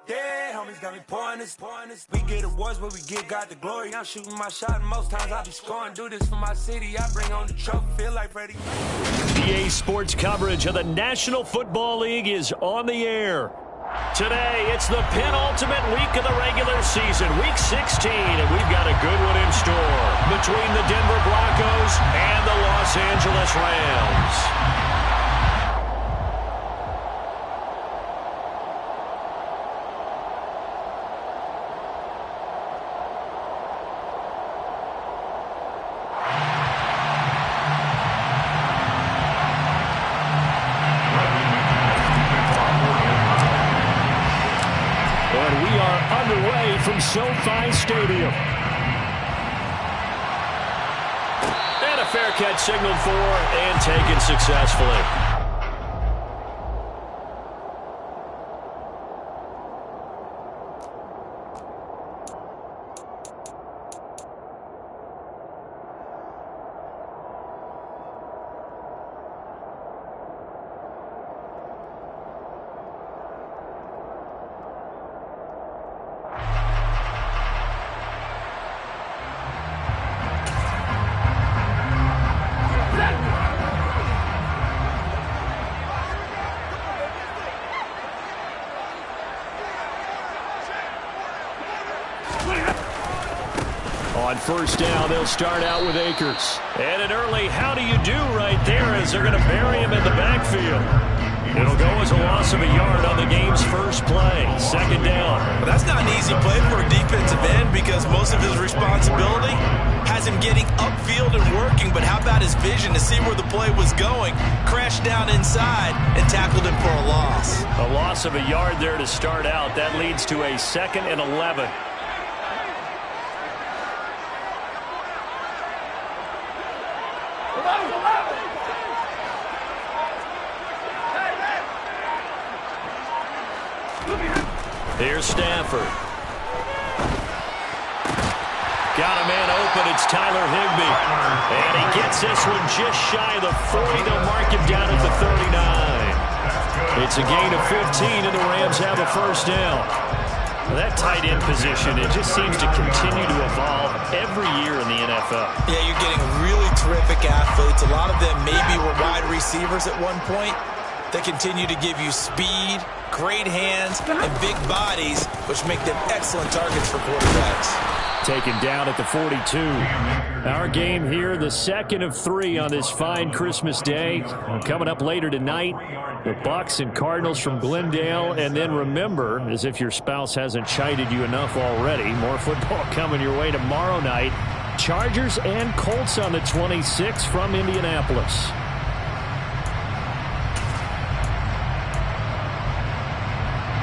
Yeah, homies got me pointers. We get awards, but we get God the glory. I'm shooting my shot, and most times I be scoring. Do this for my city, I bring on the trophy. Feel like Freddie. EA Sports coverage of the National Football League is on the air. Today, it's the penultimate week of the regular season, week 16, and we've got a good one in store between the Denver Broncos and the Los Angeles Rams. From SoFi Stadium. And a fair catch signaled for and taken successfully. On first down, they'll start out with Akers. And an early how do you do right there as they're going to bury him in the backfield. It'll go as a loss of a yard on the game's first play. Second down. Well, that's not an easy play for a defensive end because most of his responsibility has him getting upfield and working. But how about his vision to see where the play was going? Crashed down inside and tackled him for a loss. A loss of a yard there to start out. That leads to a 2nd and 11. Here's Stafford. Got a man open. It's Tyler Higbee. And he gets this one just shy of the 40. They'll mark him down at the 39. It's a gain of 15, and the Rams have a first down. That tight end position, it just seems to continue to evolve every year in the NFL. Yeah, you're getting really terrific athletes. A lot of them maybe were wide receivers at one point. They continue to give you speed, great hands, and big bodies, which make them excellent targets for quarterbacks. Taken down at the 42. Our game here, the second of 3 on this fine Christmas day. Coming up later tonight, the Bucs and Cardinals from Glendale. And then remember, as if your spouse hasn't chided you enough already, more football coming your way tomorrow night. Chargers and Colts on the 26th from Indianapolis.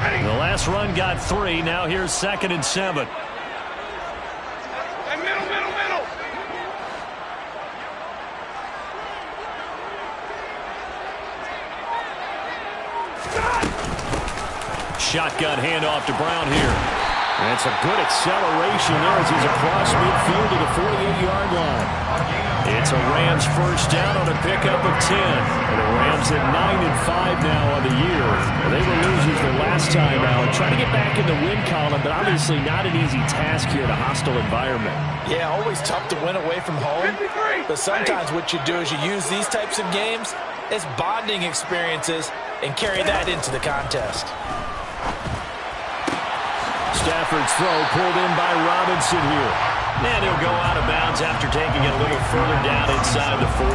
The last run got 3. Now here's 2nd and 7. Middle. Shotgun handoff to Brown here. And it's a good acceleration there as he's across midfield to the 48-yard line. It's a Rams first down on a pickup of 10. And the Rams at 9-5 now on the year. They were losers the last time out. Trying to get back in the win column, but obviously not an easy task here in a hostile environment. Yeah, always tough to win away from home. But sometimes what you do is you use these types of games as bonding experiences and carry that into the contest. Stafford's throw pulled in by Robinson here. And he'll go out of bounds after taking it a little further down inside the 40.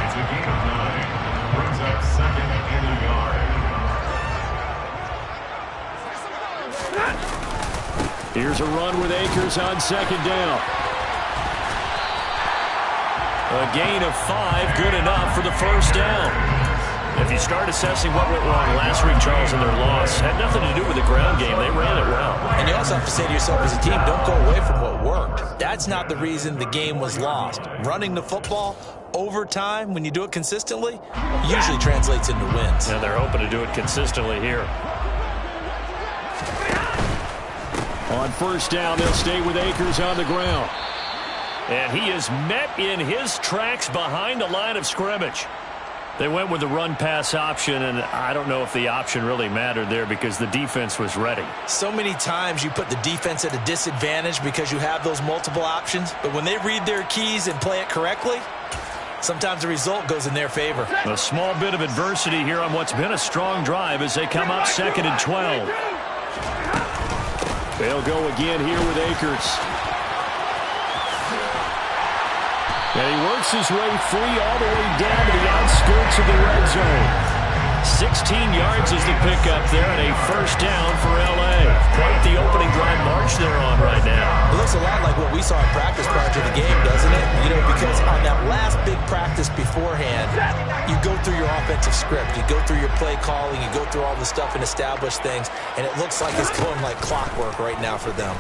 It's a gain of 9. Brings up 2nd and a yard. Here's a run with Akers on 2nd down. A gain of 5, good enough for the first down. If you start assessing what went wrong last week, Charles, in their loss, had nothing to do with the ground game. They ran it well. And you also have to say to yourself as a team, don't go away from what worked. That's not the reason the game was lost. Running the football over time, when you do it consistently, usually translates into wins. And they're hoping to do it consistently here. On first down, they'll stay with Akers on the ground. And he is met in his tracks behind the line of scrimmage. They went with the run-pass option, and I don't know if the option really mattered there because the defense was ready. So many times you put the defense at a disadvantage because you have those multiple options, but when they read their keys and play it correctly, sometimes the result goes in their favor. A small bit of adversity here on what's been a strong drive as they come up 2nd and 12. They'll go again here with Akers. And he works his way free all the way down to the outskirts of the red zone. 16 yards is the pickup there and a first down for L.A. Quite the opening drive march they're on right now. It looks a lot like what we saw in practice prior to the game, doesn't it? You know, because on that last big practice beforehand, you go through your offensive script. You go through your play calling. You go through all the stuff and establish things. And it looks like it's going like clockwork right now for them.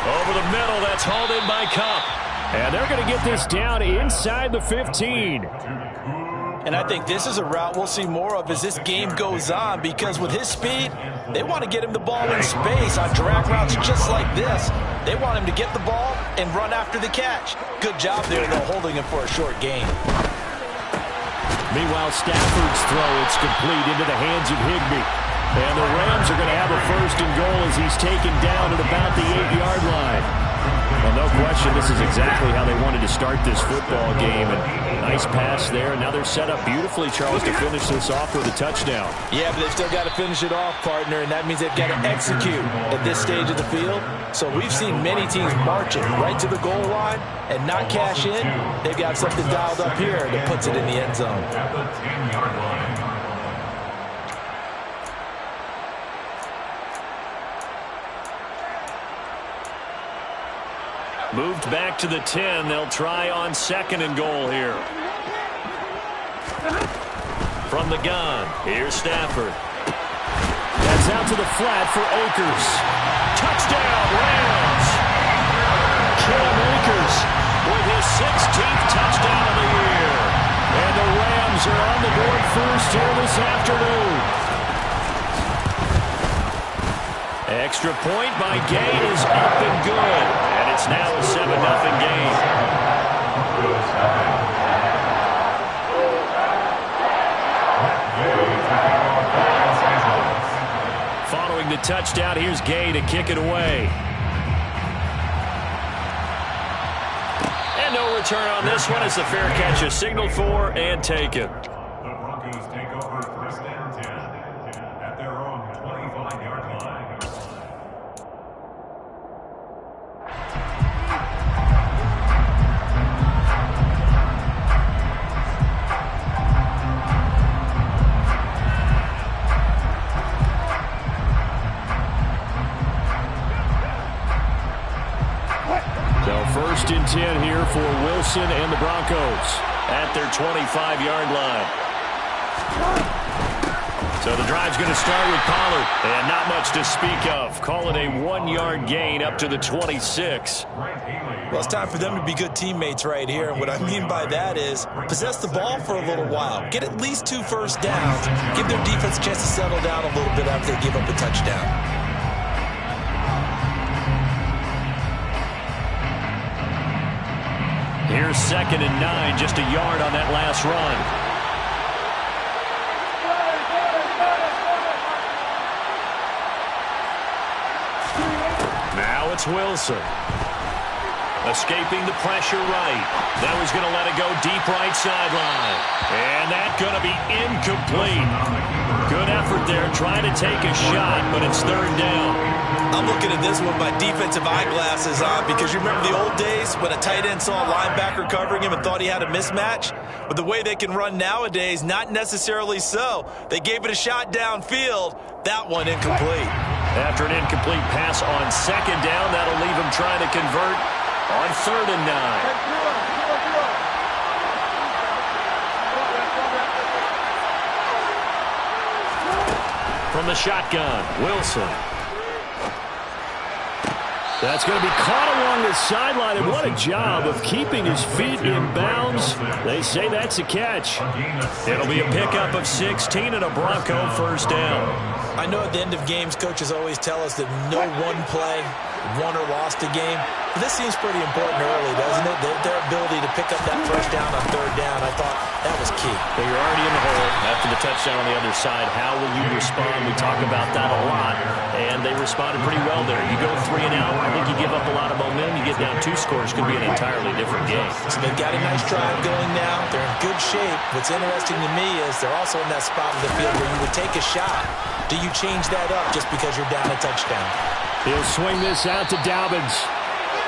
Over the middle, that's hauled in by Cup. And they're going to get this down inside the 15. And I think this is a route we'll see more of as this game goes on, because with his speed, they want to get him the ball in space on drag routes just like this. They want him to get the ball and run after the catch. Good job there, though, holding him for a short gain. Meanwhile, Stafford's throw, it's complete into the hands of Higbee. And the Rams are going to have a 1st and goal as he's taken down at about the 8-yard line. Well, no question, this is exactly how they wanted to start this football game. And nice pass there. And now they're set up beautifully, Charles, to finish this off with a touchdown. Yeah, but they've still got to finish it off, partner, and that means they've got to execute at this stage of the field. So we've seen many teams marching right to the goal line and not cash in. They've got something dialed up here that puts it in the end zone. At the 10-yard line. Moved back to the 10. They'll try on 2nd and goal here. From the gun, here's Stafford. That's out to the flat for Akers. Touchdown, Rams! Cam Akers with his 16th touchdown of the year. And the Rams are on the board first here this afternoon. Extra point by Gay is up and good. And it's now a 7-0 game. Following the touchdown, here's Gay to kick it away. And no return on this one as the fair catch is signaled for and taken. The Broncos take over 1st and 10 at their own 25-yard line. So 1st and 10 here for Wilson and the Broncos at their 25-yard line. So the drive's going to start with Pollard, and not much to speak of. Call it a 1-yard gain up to the 26. Well, it's time for them to be good teammates right here. And what I mean by that is possess the ball for a little while. Get at least 2 first downs. Give their defense a chance to settle down a little bit after they give up a touchdown. Here's 2nd and 9, just a yard on that last run. Now it's Wilson. Escaping the pressure right. Now he's going to let it go deep right sideline. And that's going to be incomplete. Good effort there trying to take a shot, but it's 3rd down. I'm looking at this with my defensive eyeglasses on because you remember the old days when a tight end saw a linebacker covering him and thought he had a mismatch? But the way they can run nowadays, not necessarily so. They gave it a shot downfield. That one incomplete. After an incomplete pass on 2nd down, that'll leave him trying to convert on 3rd and 9. From the shotgun, Wilson. That's going to be caught along the sideline, and what a job of keeping his feet in bounds. They say that's a catch. It'll be a pickup of 16 and a Bronco 1st down. I know at the end of games, coaches always tell us that no one play won or lost a game. But this seems pretty important early, doesn't it? Their ability to pick up that first down on third down, I thought that was key. Well, you're already in the hole after the touchdown on the other side. How will you respond? We talk about that a lot, and they responded pretty well there. You go 3 and out, I think you give up a lot of momentum. You get down 2 scores, could be an entirely different game. So they've got a nice drive going now. They're in good shape. What's interesting to me is they're also in that spot of the field where you would take a shot. Do you change that up just because you're down a touchdown? He'll swing this out to Dobbins.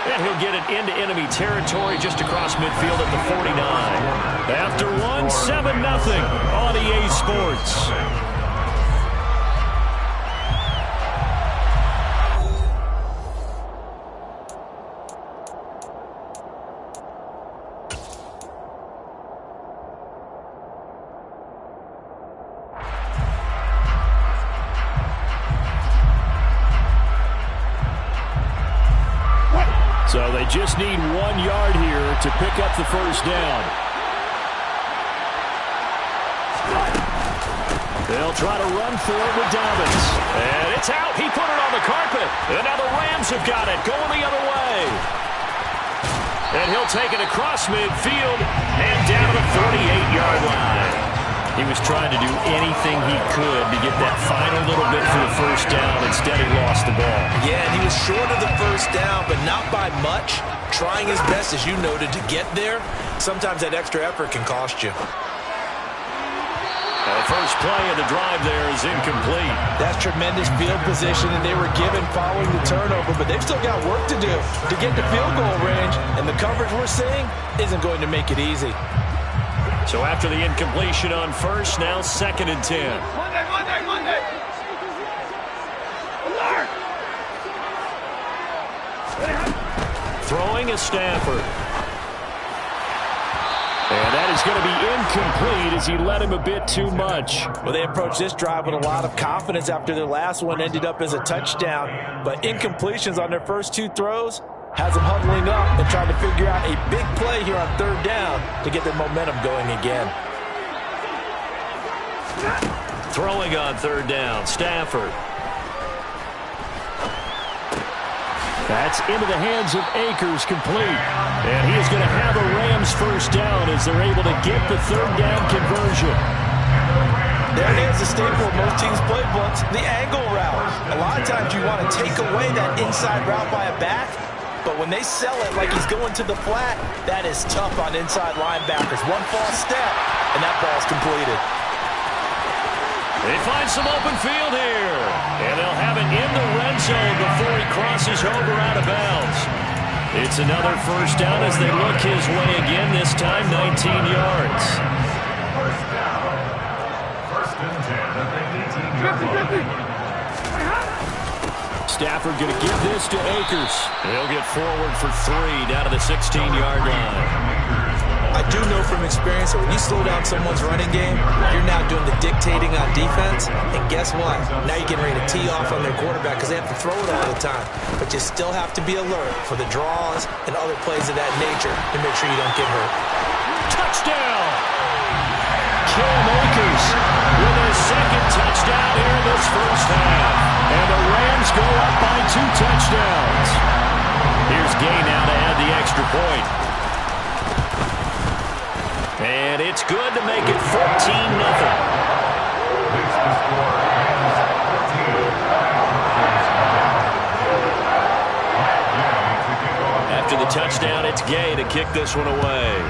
And he'll get it into enemy territory just across midfield at the 49. After 1, 7-0 on EA Sports. So they just need 1 yard here to pick up the first down. They'll try to run for it with Dobbins. And it's out. He put it on the carpet. And now the Rams have got it going the other way. And he'll take it across midfield and down to the 48-yard line. He was trying to do anything he could to get that final little bit for the first down. Instead, he lost the ball. Yeah, and he was short of the first down, but not by much. Trying his best, as you noted, to get there. Sometimes that extra effort can cost you. The first play of the drive there is incomplete. That's tremendous field position that they were given following the turnover, but they've still got work to do to get to field goal range, and the coverage we're seeing isn't going to make it easy. So after the incompletion on first, now 2nd and 10. Monday. Throwing is Stafford. And that is going to be incomplete as he led him a bit too much. Well, they approached this drive with a lot of confidence after their last one ended up as a touchdown. But incompletions on their first 2 throws has them huddling up and trying to figure out a big play here on third down to get their momentum going again. Throwing on third down, Stafford. That's into the hands of Akers, complete. And he is going to have a Rams first down as they're able to get the third down conversion. There it is, the staple of most teams' playbooks, the angle route. A lot of times you want to take away that inside route by a back, but when they sell it like he's going to the flat, that is tough on inside linebackers. One false step, and that ball's completed. They find some open field here, and they'll have it in the red zone before he crosses over out of bounds. It's another first down as they look his way again, this time 19 yards. First down. 1st and 10 at the 18-yard line. Stafford going to give this to Akers. He'll get forward for 3 down to the 16-yard line. I do know from experience that when you slow down someone's running game, you're now doing the dictating on defense. And guess what? Now you're getting ready to tee off on their quarterback because they have to throw it all the time. But you still have to be alert for the draws and other plays of that nature to make sure you don't get hurt. Touchdown! Cam Akers with his 2nd touchdown here in this first half. And the Rams go up by 2 touchdowns. Here's Gay now to add the extra point. And it's good to make it 14-0. After the touchdown, it's Gay to kick this one away.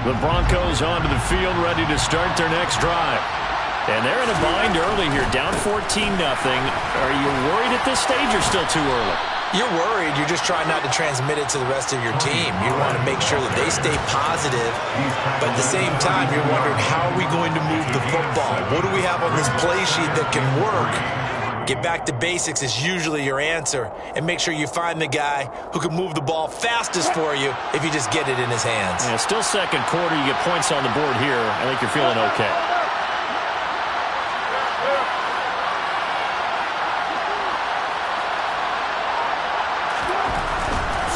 The Broncos onto the field, ready to start their next drive. And they're in a bind early here, down 14-0. Are you worried at this stage or still too early? You're worried. You're just trying not to transmit it to the rest of your team. You want to make sure that they stay positive, but at the same time, you're wondering, how are we going to move the football? What do we have on this play sheet that can work Get back to basics is usually your answer, and make sure you find the guy who can move the ball fastest for you if you just get it in his hands. Yeah, still second quarter. You get points on the board here. I think you're feeling okay.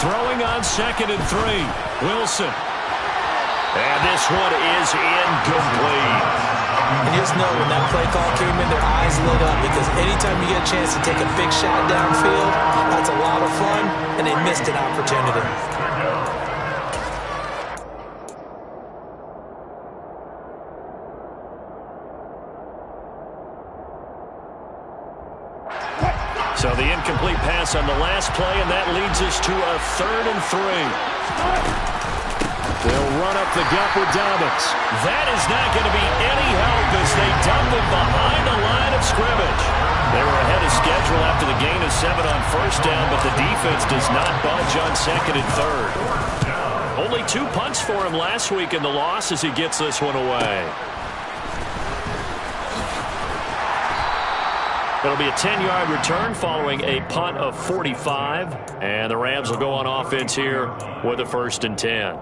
Throwing on 2nd and 3. Wilson. And this one is incomplete. And just know when that play call came in, their eyes lit up, because anytime you get a chance to take a big shot downfield, that's a lot of fun, and they missed an opportunity. So the incomplete pass on the last play, and that leads us to a 3rd and 3. They'll run up the gut with Dobbins. That is not going to be any help as they dump it behind the line of scrimmage. They were ahead of schedule after the gain of 7 on 1st down, but the defense does not budge on 2nd and 3rd. Only 2 punts for him last week in the loss as he gets this one away. It'll be a 10-yard return following a punt of 45, and the Rams will go on offense here with a 1st and 10.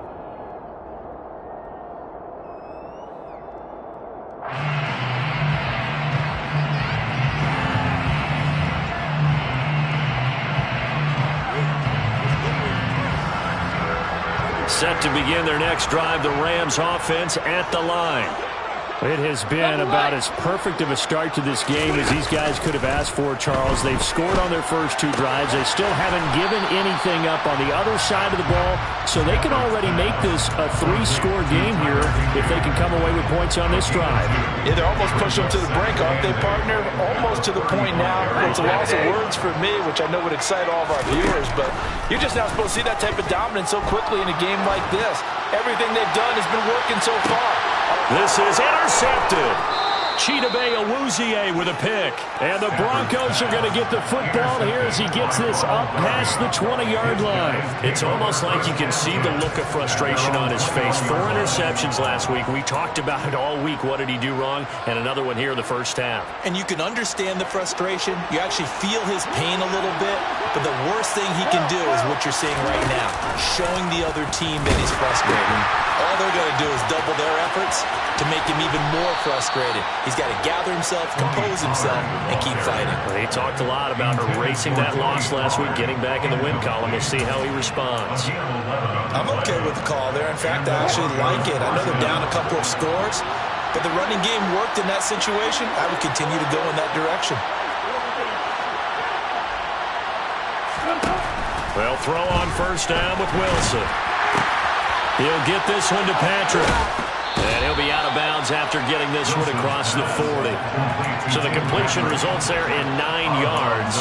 Set to begin their next drive, the Rams offense at the line. It has been about as perfect of a start to this game as these guys could have asked for, Charles. They've scored on their first 2 drives. They still haven't given anything up on the other side of the ball, so they can already make this a 3-score game here if they can come away with points on this drive. Yeah, they're almost pushing them to the brink, aren't they, partner? Almost to the point now. It's a loss of words for me, which I know would excite all of our viewers, but you're just not supposed to see that type of dominance so quickly in a game like this. Everything they've done has been working so far. This is intercepted. Chidobe Awuzie with a pick. And the Broncos are going to get the football here as he gets this up past the 20-yard line. It's almost like you can see the look of frustration on his face. 4 interceptions last week. We talked about it all week. What did he do wrong? And another one here in the first half. And you can understand the frustration. You actually feel his pain a little bit. But the worst thing he can do is what you're seeing right now, showing the other team that he's frustrated. All they're going to do is double their efforts to make him even more frustrated. He's got to gather himself, compose himself, and keep fighting. Well, he talked a lot about erasing that loss last week, getting back in the win column. We'll see how he responds. I'm okay with the call there. In fact, I actually like it. I know they're down a couple of scores, but the running game worked in that situation. I would continue to go in that direction. They'll throw on 1st down with Wilson. He'll get this one to Patrick. And he'll be out of bounds after getting this one across the 40. So the completion results there in 9 yards.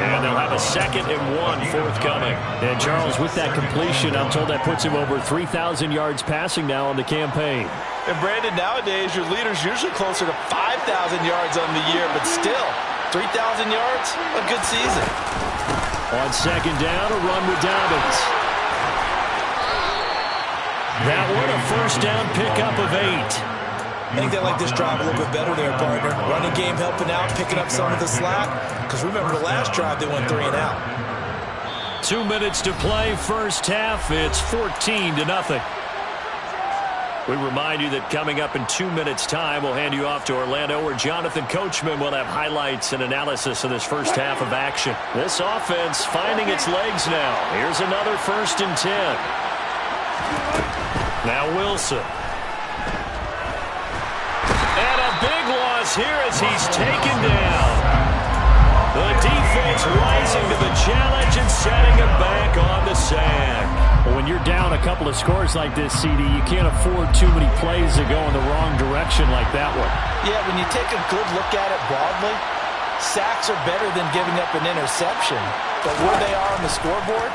And they'll have a 2nd and 1 forthcoming. And Charles, with that completion, I'm told that puts him over 3,000 yards passing now on the campaign. And Brandon, nowadays your leader's usually closer to 5,000 yards on the year, but still, 3,000 yards, a good season. On 2nd down, a run with Dobbins. That one, a 1st down pickup of 8. I think they like this drive a little bit better there, partner. Running game helping out, picking up some of the slack. Because remember, the last drive, they went 3 and out. 2 minutes to play, first half. It's 14-0. We remind you that coming up in 2 minutes' time, we'll hand you off to Orlando, where Jonathan Coachman will have highlights and analysis of this first half of action. This offense finding its legs now. Here's another 1st and 10. Now Wilson. And a big loss here as he's taken down. The defense rising to the challenge and setting him back on the sack. Well, when you're down a couple of scores like this, CD, you can't afford too many plays to go in the wrong direction like that one. Yeah, when you take a good look at it broadly, sacks are better than giving up an interception. But where they are on the scoreboard,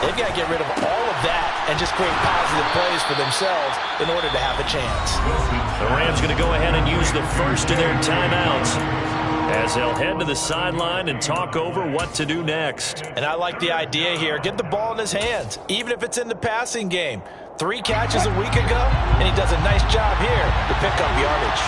they've got to get rid of all of that and just create positive plays for themselves in order to have a chance. The Rams going to go ahead and use the first of their timeouts as they'll head to the sideline and talk over what to do next. And I like the idea here. Get the ball in his hands, even if it's in the passing game. 3 catches a week ago, and he does a nice job here to pick up yardage.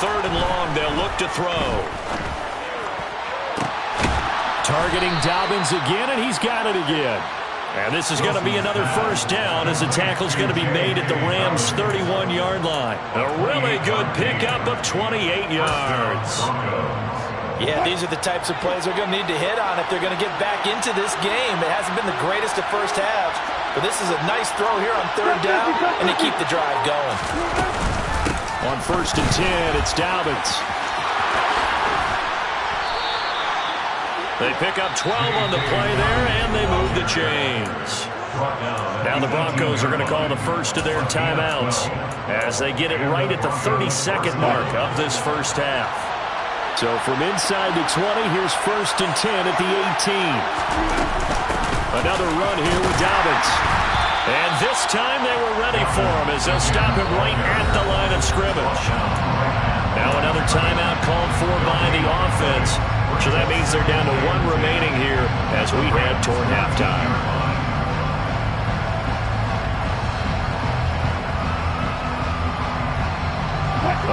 3rd and long. They'll look to throw. Targeting Dobbins again, and he's got it again. And this is going to be another first down as the tackle's going to be made at the Rams' 31-yard line. A really good pickup of 28 yards. Yeah, these are the types of plays they're going to need to hit on if they're going to get back into this game. It hasn't been the greatest of first halves, but this is a nice throw here on 3rd down, and they keep the drive going. On 1st and 10, it's Dobbins. They pick up 12 on the play there, and they move the chains. Now the Broncos are going to call the first of their timeouts as they get it right at the 32nd mark of this first half. So from inside the 20, here's 1st and 10 at the 18. Another run here with Dobbins. And this time they were ready for him as they'll stop him right at the line of scrimmage. Now another timeout called for by the offense. So that means they're down to 1 remaining here as we head toward halftime.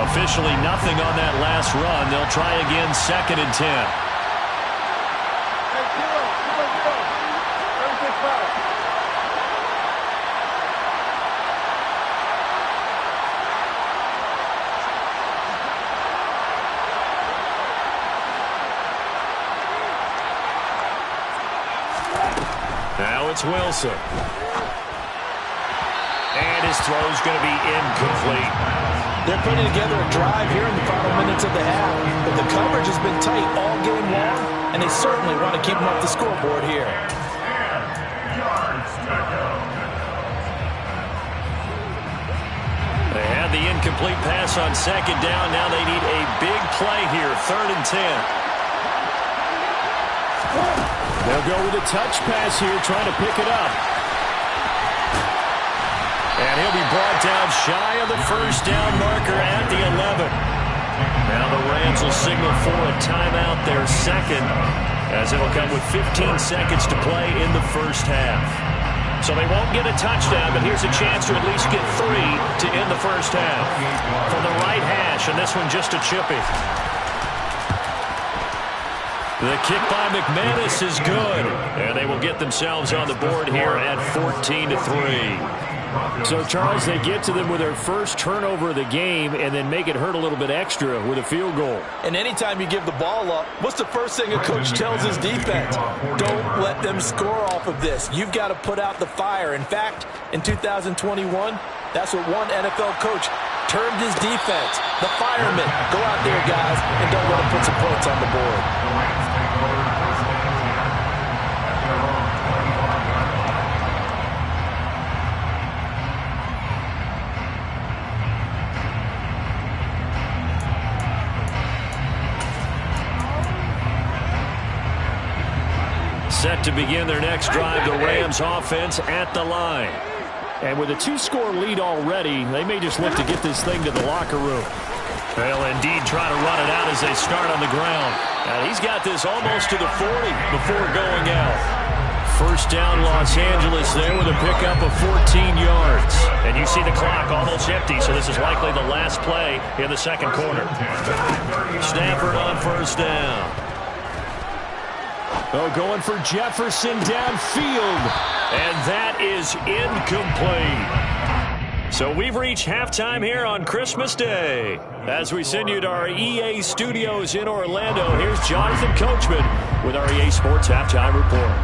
Officially nothing on that last run. They'll try again 2nd and 10. Now it's Wilson. And his throw's going to be incomplete. They're putting together a drive here in the final minutes of the half, but the coverage has been tight all game long, and they certainly want to keep them off the scoreboard here. They had the incomplete pass on 2nd down. Now they need a big play here, 3rd and 10. They'll go with a touch pass here, trying to pick it up. And he'll be brought down shy of the first down marker at the 11. Now the Rams will signal for a timeout, their 2nd, as it'll come with 15 seconds to play in the first half. So they won't get a touchdown, but here's a chance to at least get 3 to end the first half. From the right hash, and this one just a chippy. The kick by McManus is good, and they will get themselves on the board here at 14-3. So, Charles, they get to them with their first turnover of the game and then make it hurt a little bit extra with a field goal. And anytime you give the ball up, what's the first thing a coach tells his defense? Don't let them score off of this. You've got to put out the fire. In fact, in 2021, that's what one NFL coach termed his defense. The firemen. Go out there, guys, and don't let them put some points on the board. Set to begin their next drive, the Rams offense at the line. And with a 2-score lead already, they may just look to get this thing to the locker room. They'll indeed try to run it out as they start on the ground. And he's got this almost to the 40 before going out. First down, Los Angeles there with a pickup of 14 yards. And you see the clock almost empty, so this is likely the last play in the second quarter. Stafford on first down. Oh, going for Jefferson downfield. And that is incomplete. So we've reached halftime here on Christmas Day. As we send you to our EA studios in Orlando, here's Jonathan Coachman with our EA Sports Halftime Report.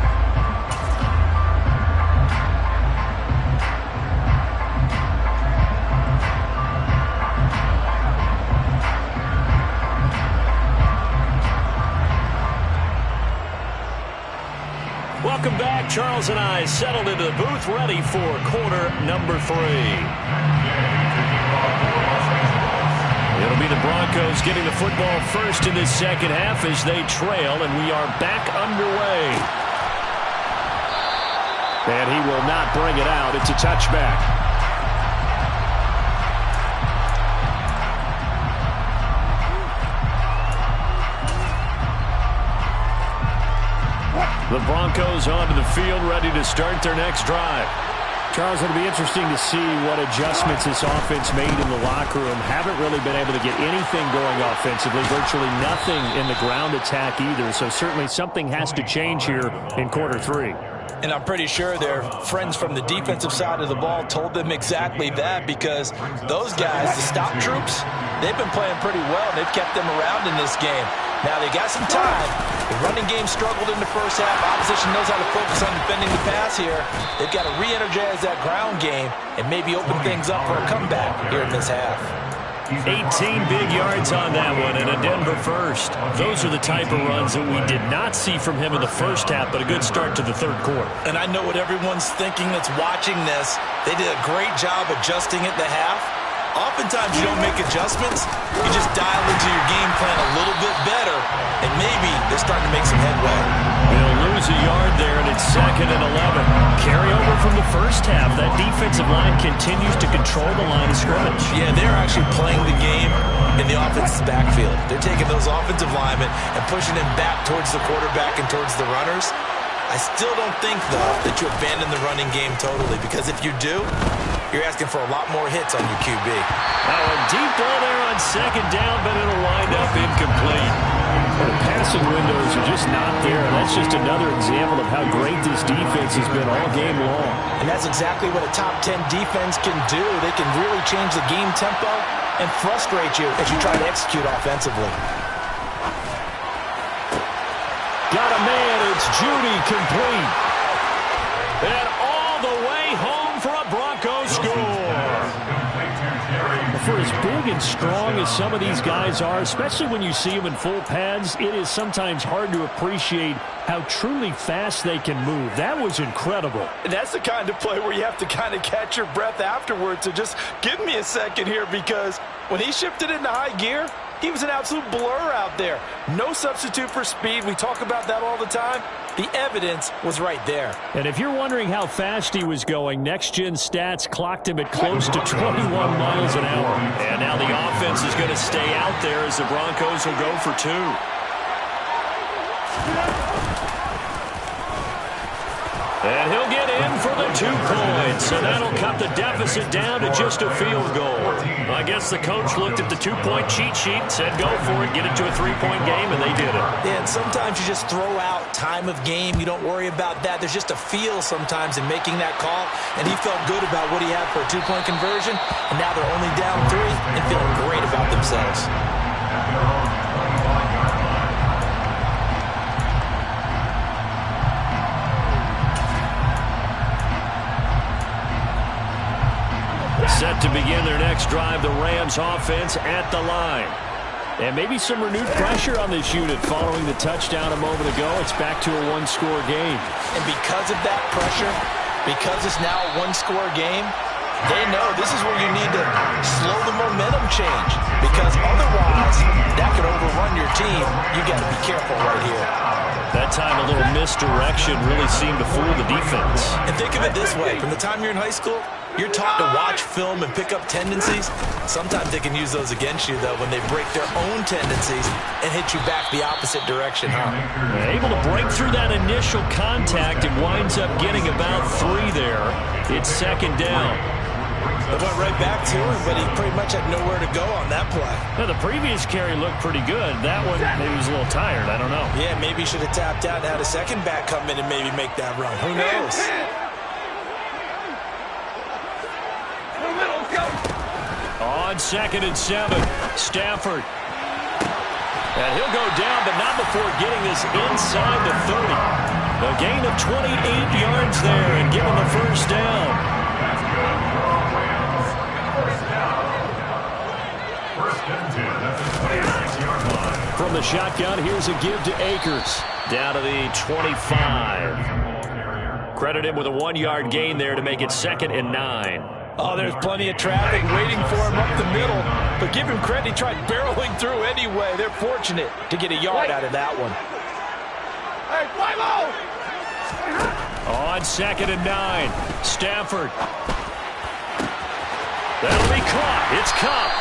Welcome back. Charles and I settled into the booth ready for quarter number 3. It'll be the Broncos getting the football first in this second half as they trail, and we are back underway. And he will not bring it out. It's a touchback. The Broncos onto the field, ready to start their next drive. Charles, it'll be interesting to see what adjustments this offense made in the locker room. Haven't really been able to get anything going offensively, virtually nothing in the ground attack either. So certainly something has to change here in quarter three. And I'm pretty sure their friends from the defensive side of the ball told them exactly that, because those guys, the stop troops, they've been playing pretty well. They've kept them around in this game. Now they got some time. The running game struggled in the first half. Opposition knows how to focus on defending the pass here. They've got to re-energize that ground game and maybe open things up for a comeback here in this half. 18 big yards on that one and a Denver first. Those are the type of runs that we did not see from him in the first half, but a good start to the third quarter. And I know what everyone's thinking that's watching this. They did a great job adjusting at the half. Oftentimes you don't make adjustments. You just dial into your game plan a little bit better, and maybe they're starting to make some headway. They'll lose a yard there, and it's 2nd and 11. Carry over from the first half. That defensive line continues to control the line of scrimmage. Yeah, they're actually playing the game in the offense's backfield. They're taking those offensive linemen and pushing them back towards the quarterback and towards the runners. I still don't think, though, that you abandon the running game totally, because if you do, you're asking for a lot more hits on your QB. Now a deep ball there on 2nd down, but it'll wind up incomplete. The passing windows are just not there. That's just another example of how great this defense has been all game long. And that's exactly what a top 10 defense can do. They can really change the game tempo and frustrate you as you try to execute offensively. Got a man, it's Judy, complete. And all the way home for a Broncos score. For as big and strong as some of these guys are, especially when you see them in full pads, it is sometimes hard to appreciate how truly fast they can move. That was incredible. And that's the kind of play where you have to kind of catch your breath afterwards. So just give me a second here, because when he shifted into high gear, he was an absolute blur out there. No substitute for speed. We talk about that all the time. The evidence was right there. And if you're wondering how fast he was going, next-gen stats clocked him at close to 21 miles an hour. And now the offense is going to stay out there as the Broncos will go for 2. And he'll get in for the 2 points. So that'll cut the deficit down to just a field goal. I guess the coach looked at the 2-point cheat sheet, said go for it, get it to a 3-point game, and they did it. Yeah, and sometimes you just throw out time of game. You don't worry about that. There's just a feel sometimes in making that call, and he felt good about what he had for a 2-point conversion, and now they're only down 3 and feeling great about themselves. Set to begin their next drive, the Rams offense at the line. And maybe some renewed pressure on this unit following the touchdown a moment ago. It's back to a 1-score game. And because of that pressure, because it's now a 1-score game, they know this is where you need to slow the momentum change, because otherwise that could overrun your team. You got to be careful right here. That time a little misdirection really seemed to fool the defense. And think of it this way. From the time you're in high school, you're taught to watch film and pick up tendencies. Sometimes they can use those against you, though, when they break their own tendencies and hit you back the opposite direction, huh? Able to break through that initial contact and winds up getting about 3 there. It's 2nd down. They went right back to him, but he pretty much had nowhere to go on that play. Now, the previous carry looked pretty good. That one, maybe he was a little tired. I don't know. Yeah, maybe he should have tapped out and had a second back come in and maybe make that run. Who knows? On 2nd and 7, Stafford. And he'll go down, but not before getting this inside the 30. A gain of 28 yards there and give him a first down. From the shotgun, here's a give to Akers. Down to the 25. Credit him with a 1-yard gain there to make it 2nd and 9. Oh, there's plenty of traffic waiting for him up the middle. But give him credit, he tried barreling through anyway. They're fortunate to get a yard out of that one. Hey, Flymo! On 2nd and 9, Stafford. That'll be caught. It's Cup.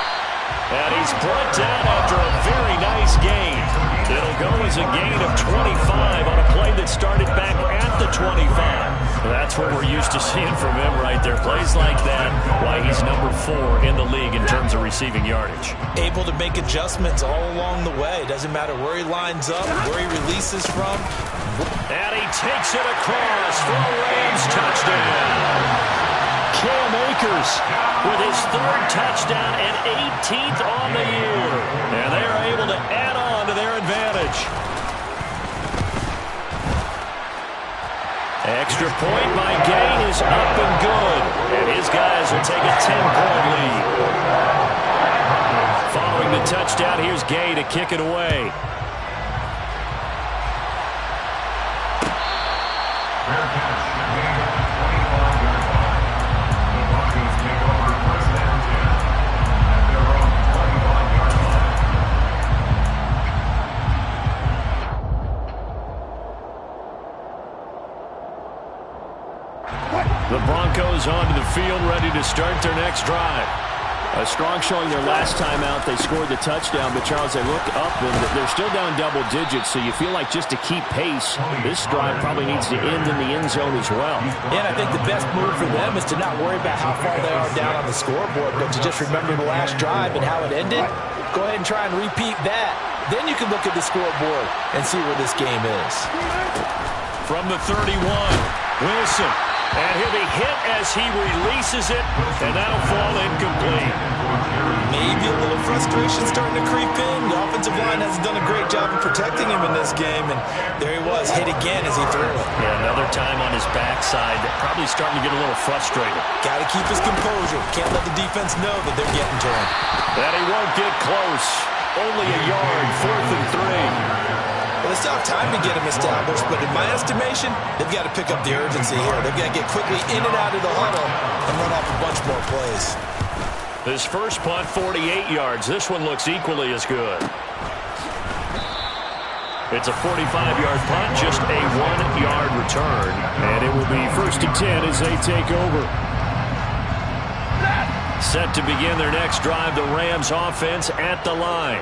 And he's brought down after a very nice gain. It'll go as a gain of 25 on a play that started back at the 25. That's what we're used to seeing from him right there. Plays like that, why he's number 4 in the league in terms of receiving yardage. Able to make adjustments all along the way. Doesn't matter where he lines up, where he releases from. And he takes it across for a Rams touchdown. Cam Akers with his 3rd touchdown and 18th on the year. And they are able to add on to their advantage. Extra point by Gay is up and good. And his guys will take a 10-point lead. Following the touchdown, here's Gay to kick it away. Fair catch. Gain of 25-yard line. The Broncos take over first down 10 at their own 25-yard line. The Broncos onto the field, ready to start their next drive. A strong showing their last time out. They scored the touchdown, but Charles, they look up and they're still down double digits, so you feel like just to keep pace, this drive probably needs to end in the end zone as well. And I think the best move for them is to not worry about how far they are down on the scoreboard, but to just remember the last drive and how it ended. Go ahead and try and repeat that. Then you can look at the scoreboard and see where this game is. From the 31, Wilson. And he'll be hit as he releases it, and that'll fall incomplete. Maybe a little frustration starting to creep in. The offensive line hasn't done a great job of protecting him in this game, and there he was, hit again as he threw it. Yeah, another time on his backside, probably starting to get a little frustrated. Got to keep his composure. Can't let the defense know that they're getting to him. That he won't get close. Only a yard, 4th and 3. Well, they still have time to get him established, but in my estimation, they've got to pick up the urgency here. They've got to get quickly in and out of the huddle and run off a bunch more plays. This first punt, 48 yards. This one looks equally as good. It's a 45-yard punt, just a 1-yard return. And it will be 1st and 10 as they take over. Set to begin their next drive, the Rams offense at the line.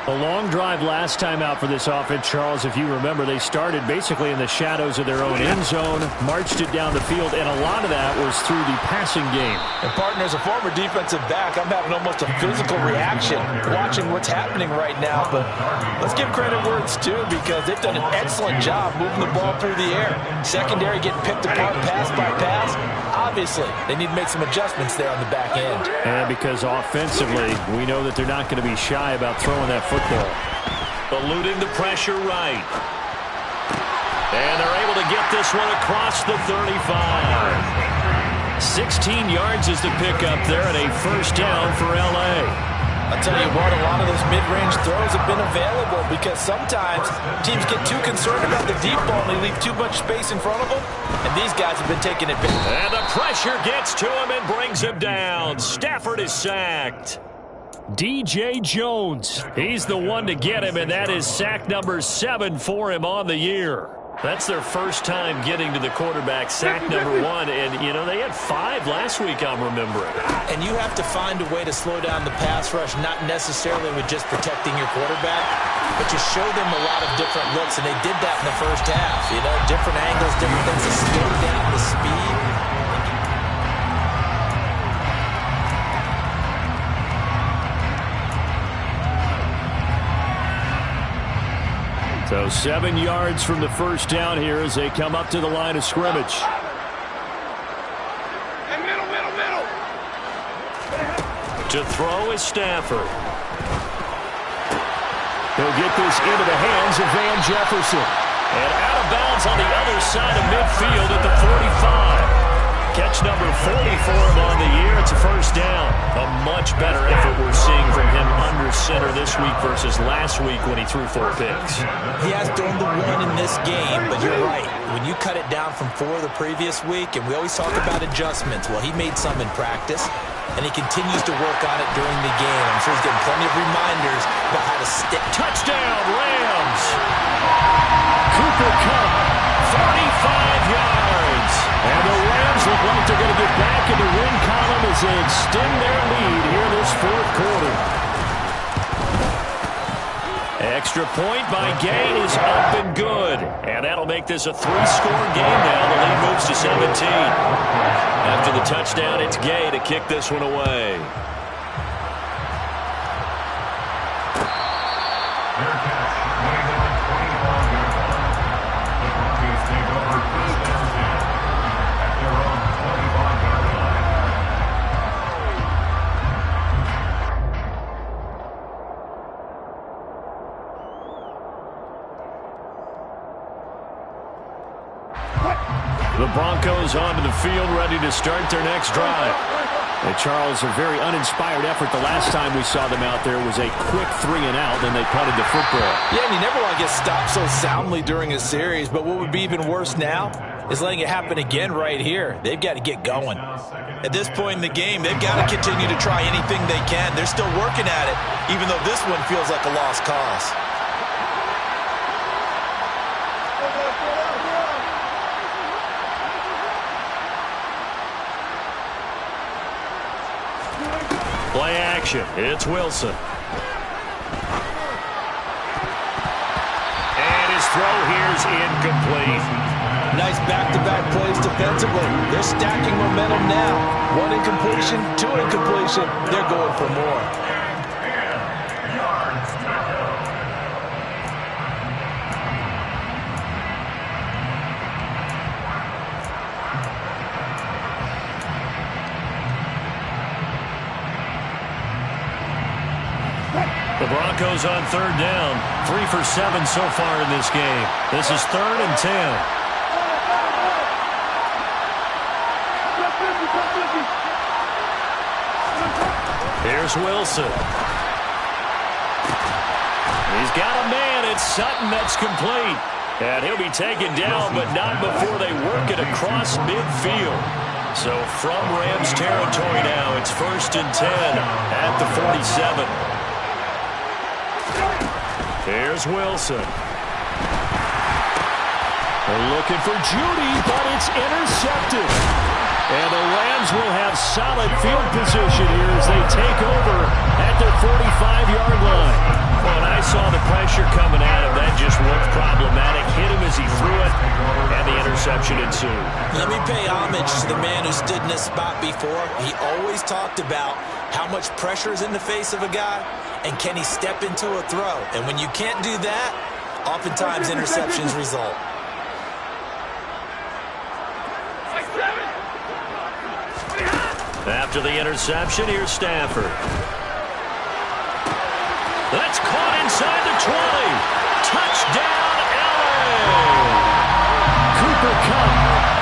A long drive last time out for this offense, Charles. If you remember, they started basically in the shadows of their own end zone, marched it down the field, and a lot of that was through the passing game. And, partner, as a former defensive back, I'm having almost a physical reaction watching what's happening right now. But let's give credit where it's due, because they've done an excellent job moving the ball through the air. Secondary getting picked apart pass by pass. Obviously, they need to make some adjustments there on the back end. And because offensively, we know that they're not going to be shy about throwing that football. Eluding the pressure right. And they're able to get this one across the 35. 16 yards is the pickup there, and a 1st down for L.A. I'll tell you what, a lot of those mid-range throws have been available, because sometimes teams get too concerned about the deep ball and they leave too much space in front of them, and these guys have been taking advantage. And the pressure gets to him and brings him down. Stafford is sacked. DJ Jones, he's the one to get him, and that is sack number 7 for him on the year. That's their first time getting to the quarterback, sack number 1. And, you know, they had 5 last week, I'm remembering. And you have to find a way to slow down the pass rush, not necessarily with just protecting your quarterback, but you show them a lot of different looks, and they did that in the first half. You know, different angles, different things to slow down the speed. So 7 yards from the first down here as they come up to the line of scrimmage. Middle. To throw is Stafford. He'll get this into the hands of Van Jefferson. And out of bounds on the other side of midfield at the 45. Catch number 40 for him on the year. It's a 1st down. A much better effort we're seeing from him under center this week versus last week when he threw 4 picks. He has thrown the 1 in this game, but you're right. When you cut it down from 4 the previous week, and we always talk about adjustments, well, he made some in practice, and he continues to work on it during the game. I'm sure he's getting plenty of reminders about how to stick. Touchdown, Rams! Cooper Kupp, 35 yards. And the Rams look like they're going to get back in the win column as they extend their lead here in this 4th quarter. Extra point by Gay is up and good. And that'll make this a 3-score game now. The lead moves to 17. After the touchdown, it's Gay to kick this one away. Fair catch. Made on 25-yard line. The Broncos take over first down 10 at their own 25-yard line. The Broncos onto the field, ready to start their next drive. And Charles, a very uninspired effort. The last time we saw them out there was a quick 3-and-out, then they punted the football. Yeah, and you never want to get stopped so soundly during a series, but what would be even worse now is letting it happen again right here. They've got to get going. At this point in the game, they've got to continue to try anything they can. They're still working at it, even though this one feels like a lost cause. Play action. It's Wilson. And his throw here's incomplete. Nice back-to-back plays defensively. They're stacking momentum now. 1 incompletion, 2 incompletion. They're going for more. The Broncos on 3rd down. 3 for 7 so far in this game. This is 3rd and 10. Here's Wilson. He's got a man. It's Sutton. That's complete. And he'll be taken down, but not before they work it across midfield. So from Rams territory now, it's 1st and 10 at the 47. Here's Wilson. They're looking for Judy, but it's intercepted. And the Rams will have solid field position here as they take over at their 45-yard line. Well, and I saw the pressure coming at him. That just looked problematic. Hit him as he threw it, and the interception ensued. Let me pay homage to the man who stood in this spot before. He always talked about how much pressure is in the face of a guy, and can he step into a throw? And when you can't do that, oftentimes interceptions result. After the interception, here's Stafford. That's caught inside the 20. Touchdown, LA! Cooper Kupp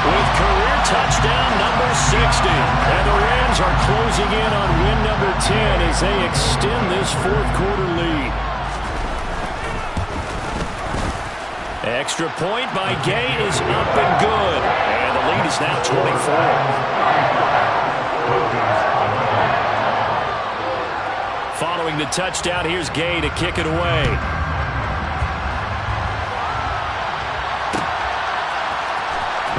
with career touchdown number 60. And the Rams are closing in on win number 10 as they extend this 4th quarter lead. Extra point by Gay is up and good. And the lead is now 24. Following the touchdown, here's Gay to kick it away.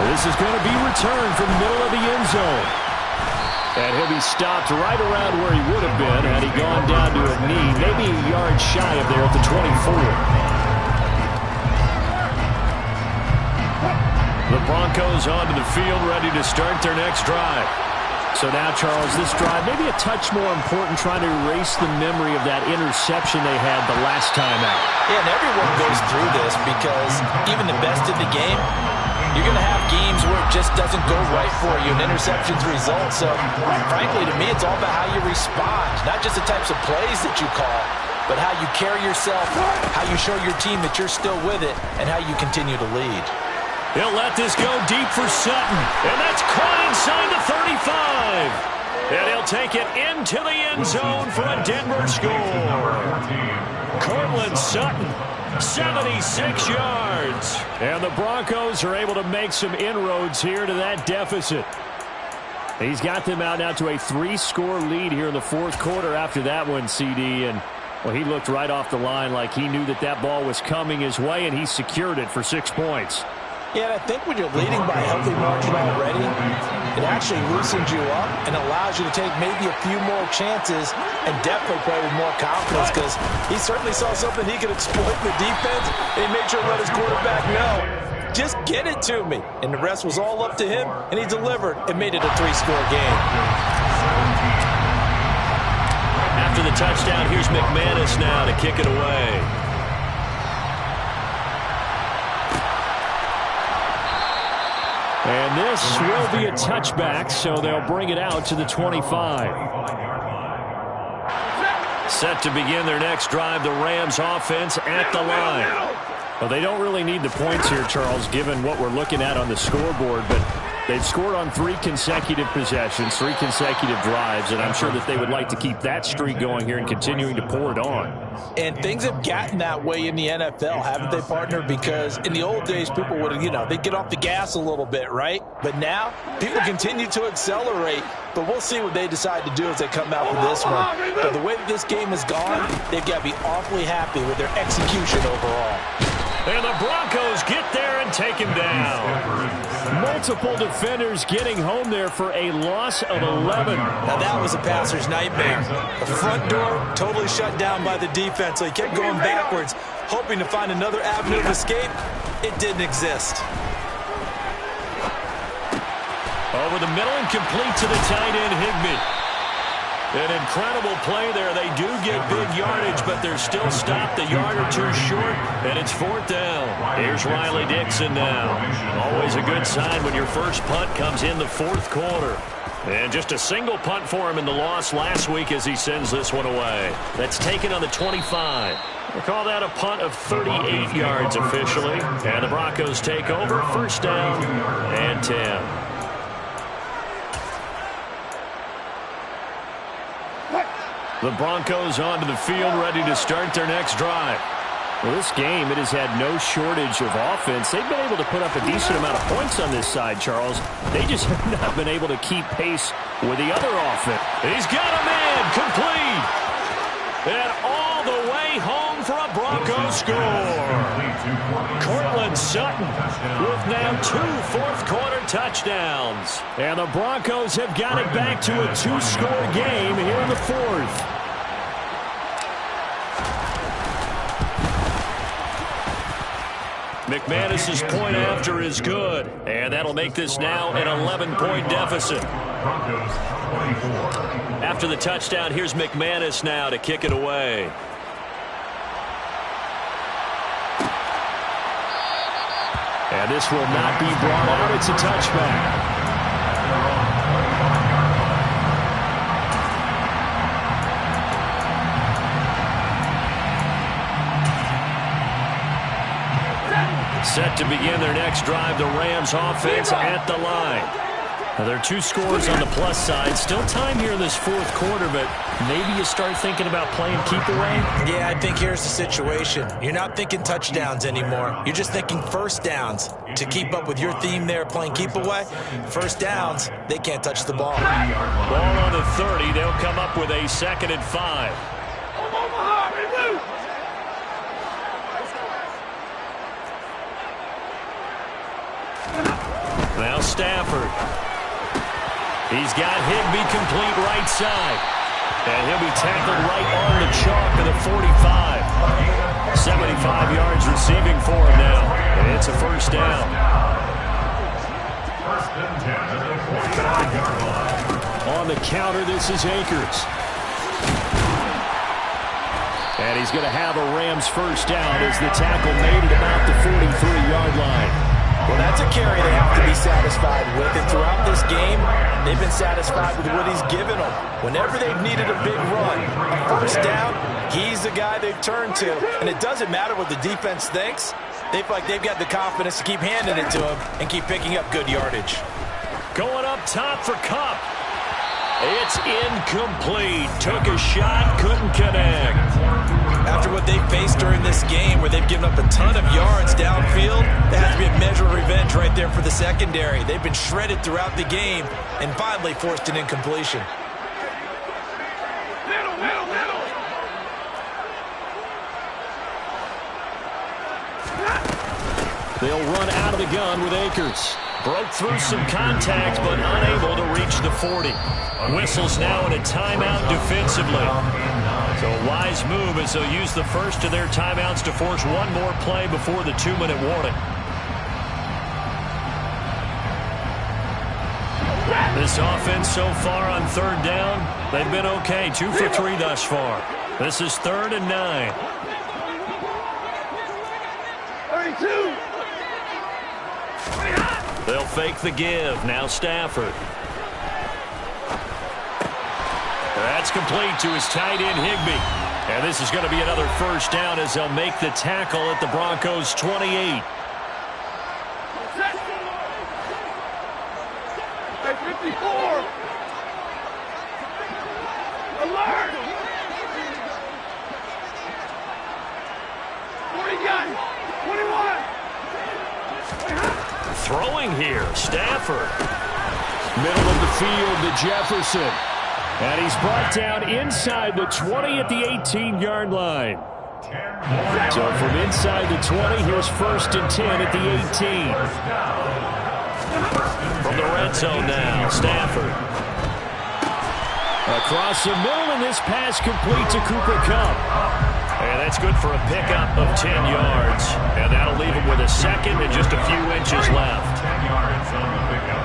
This is going to be returned from the middle of the end zone. And he'll be stopped right around where he would have been had he gone down to a knee, maybe a yard shy of there at the 24. The Broncos onto the field, ready to start their next drive. So now, Charles, this drive maybe a touch more important, trying to erase the memory of that interception they had the last time out. Yeah, and everyone goes through this because even the best in the game, you're going to have games where it just doesn't go right for you and interceptions result. So, frankly, to me, it's all about how you respond, not just the types of plays that you call, but how you carry yourself, how you show your team that you're still with it, and how you continue to lead. He'll let this go deep for Sutton, and that's caught inside the 35. And he'll take it into the end zone for a Denver score. Cortland Sutton, 76 yards. And the Broncos are able to make some inroads here to that deficit. He's got them out now to a 3-score lead here in the 4th quarter after that one, CD. And, well, he looked right off the line like he knew that that ball was coming his way, and he secured it for 6 points. Yeah, and I think when you're leading by a healthy margin already, it actually loosens you up and allows you to take maybe a few more chances and definitely play with more confidence because he certainly saw something he could exploit in the defense, and he made sure to let his quarterback know, just get it to me. And the rest was all up to him, and he delivered and made it a 3-score game. After the touchdown, here's McManus now to kick it away. And this will be a touchback, so they'll bring it out to the 25. Set to begin their next drive, the Rams offense at the line. Well, they don't really need the points here, Charles, given what we're looking at on the scoreboard, but they've scored on 3 consecutive possessions, 3 consecutive drives, and I'm sure that they would like to keep that streak going here and continuing to pour it on. And things have gotten that way in the NFL, haven't they, partner? Because in the old days, people would, they'd get off the gas a little bit, right? But now, people continue to accelerate, but we'll see what they decide to do as they come out with this one. But the way that this game has gone, they've got to be awfully happy with their execution overall. And the Broncos get there and take him down. Multiple defenders getting home there for a loss of 11. Now that was a passer's nightmare. The front door totally shut down by the defense, so he kept going backwards, hoping to find another avenue of escape. It didn't exist. Over the middle and complete to the tight end, Higbee. An incredible play there. They do get big yardage, but they're still stopped a yard or two short, and it's 4th down. Here's Riley Dixon now. Always a good sign when your first punt comes in the 4th quarter. And just a single punt for him in the loss last week as he sends this one away. That's taken on the 25. We'll call that a punt of 38 yards officially. And the Broncos take over, 1st down and 10. The Broncos onto the field, ready to start their next drive. Well, this game, it has had no shortage of offense. They've been able to put up a decent amount of points on this side, Charles. They just have not been able to keep pace with the other offense. He's got a man complete. And all the way home for a Broncos score. Cortland Sutton with now 2 fourth-quarter touchdowns. And the Broncos have got it back to a 2-score game here in the 4th. McManus's point after is good, and that'll make this now an 11-point deficit. After the touchdown, here's McManus now to kick it away. And this will not be brought out. It's a touchback. Set to begin their next drive, the Rams offense at the line. Now, there are 2 scores on the plus side. Still time here in this 4th quarter, but maybe you start thinking about playing keep away? Yeah, I think here's the situation. You're not thinking touchdowns anymore. You're just thinking first downs. To keep up with your theme there, playing keep away, first downs, they can't touch the ball. Ball on the 30. They'll come up with a 2nd and 5. Now Stafford. He's got Higbee complete right side. And he'll be tackled right on the chalk of the 45. 75 yards receiving for him now. And it's a 1st down. On the counter, this is Akers. And he's going to have a Rams 1st down as the tackle made at about the 43-yard line. Well, that's a carry they have to be satisfied with. And throughout this game, they've been satisfied with what he's given them. Whenever they've needed a big run, a 1st down, he's the guy they've turned to. And it doesn't matter what the defense thinks. They feel like they've got the confidence to keep handing it to him and keep picking up good yardage. Going up top for Kupp. It's incomplete. Took a shot, couldn't connect. After what they've faced during this game where they've given up a ton of yards downfield, there has to be a measure of revenge right there for the secondary. They've been shredded throughout the game and finally forced an incompletion. They'll run out of the gun with Akers. Broke through some contact, but unable to reach the 40. Whistles now in a timeout defensively. So a wise move as they'll use the first of their timeouts to force one more play before the 2-minute warning. This offense so far on third down, they've been okay. 2 for 3 thus far. This is 3rd and 9. 32. They'll fake the give. Now Stafford. That's complete to his tight end, Higbee. And this is going to be another first down as they'll make the tackle at the Broncos' 28. 54. Alert. 40 gun. 21. Throwing here, Stafford. Middle of the field to Jefferson. And he's brought down inside the 20 at the 18-yard line. So from inside the 20, here's 1st and 10 at the 18. From the red zone now, Stafford. Across the middle, and this pass complete to Cooper Kupp. And that's good for a pickup of 10 yards. And that'll leave him with a second and just a few inches left. 10 yards on the pickup.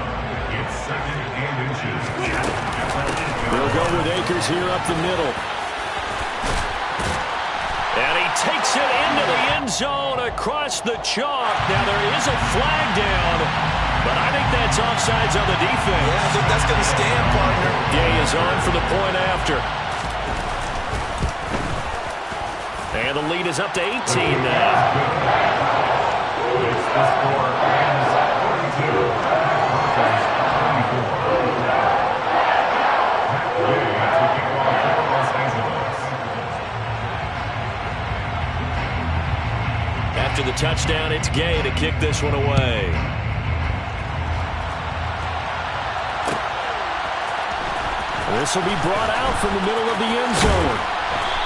It's 2nd and inches. They'll go with Akers here up the middle. And he takes it into the end zone across the chalk. Now there is a flag down, but I think that's offsides on the defense. Yeah, I think that's going to stand, partner. Gay is on for the point after. And the lead is up to 18 now. It's the score. 42. After the touchdown, it's Gay to kick this one away. This will be brought out from the middle of the end zone.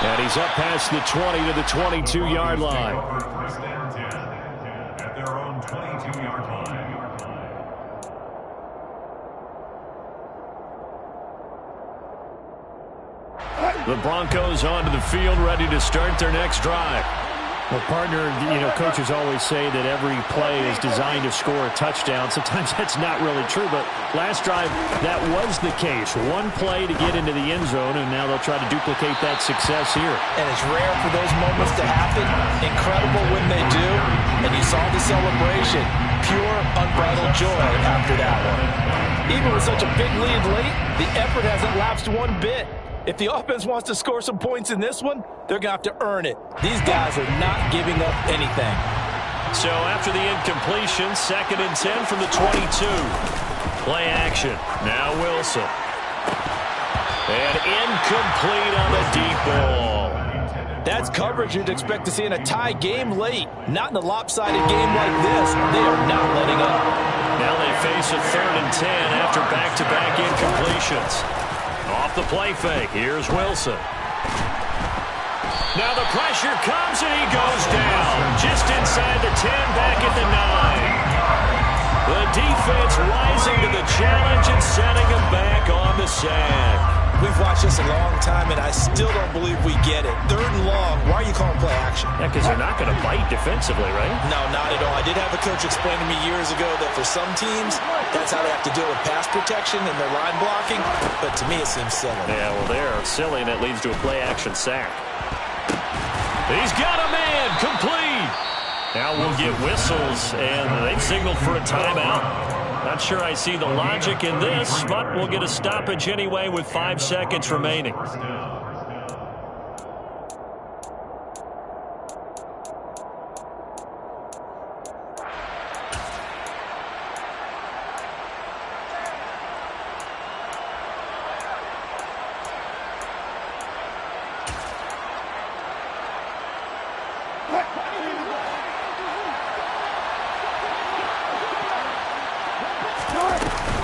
And he's up past the 20 to the 22-yard line. First down 10 at their own 22-yard line. The Broncos onto the field, ready to start their next drive. Well, partner, coaches always say that every play is designed to score a touchdown. Sometimes that's not really true, but last drive, that was the case. One play to get into the end zone, and now they'll try to duplicate that success here. And it's rare for those moments to happen. Incredible when they do. And you saw the celebration. Pure, unbridled joy after that one. Even with such a big lead late, the effort hasn't lapsed one bit. If the offense wants to score some points in this one, they're going to have to earn it. These guys are not giving up anything. So after the incompletion, 2nd and 10 from the 22. Play action. Now Wilson. And incomplete on the deep ball. That's coverage you'd expect to see in a tie game late. Not in a lopsided game like this. They are not letting up. Now they face a 3rd and 10 after back-to-back incompletions. Off the play fake, here's Wilson. Now the pressure comes and he goes down. Just inside the 10, back at the 9. The defense rising to the challenge and setting him back on the sack. We've watched this a long time, and I still don't believe we get it. 3rd and long, why are you calling play action? Yeah, because they're not going to bite defensively, right? No, not at all. I did have a coach explain to me years ago that for some teams, that's how they have to deal with pass protection and their line blocking. But to me, it seems silly. Yeah, well, they're silly, and it leads to a play-action sack. He's got a man, complete. Now we'll get whistles, and they've signaled for a timeout. Not sure I see the logic in this, but we'll get a stoppage anyway with 5 seconds remaining.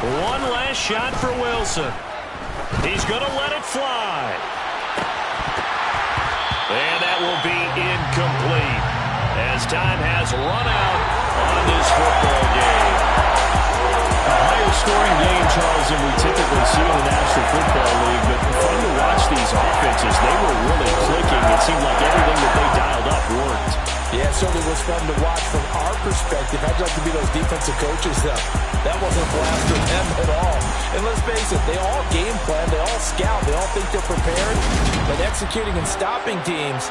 One last shot for Wilson. He's going to let it fly. And that will be incomplete as time has run out on football game. A higher scoring game, Charles, than we typically see in the National Football League, but fun to watch these offenses. They were really clicking. It seemed like everything that they dialed up worked. Yeah, it certainly was fun to watch from our perspective. I'd like to be those defensive coaches. That wasn't a blast for them at all. And let's face it, they all game plan, they all scout, they all think they're prepared. But executing and stopping teams,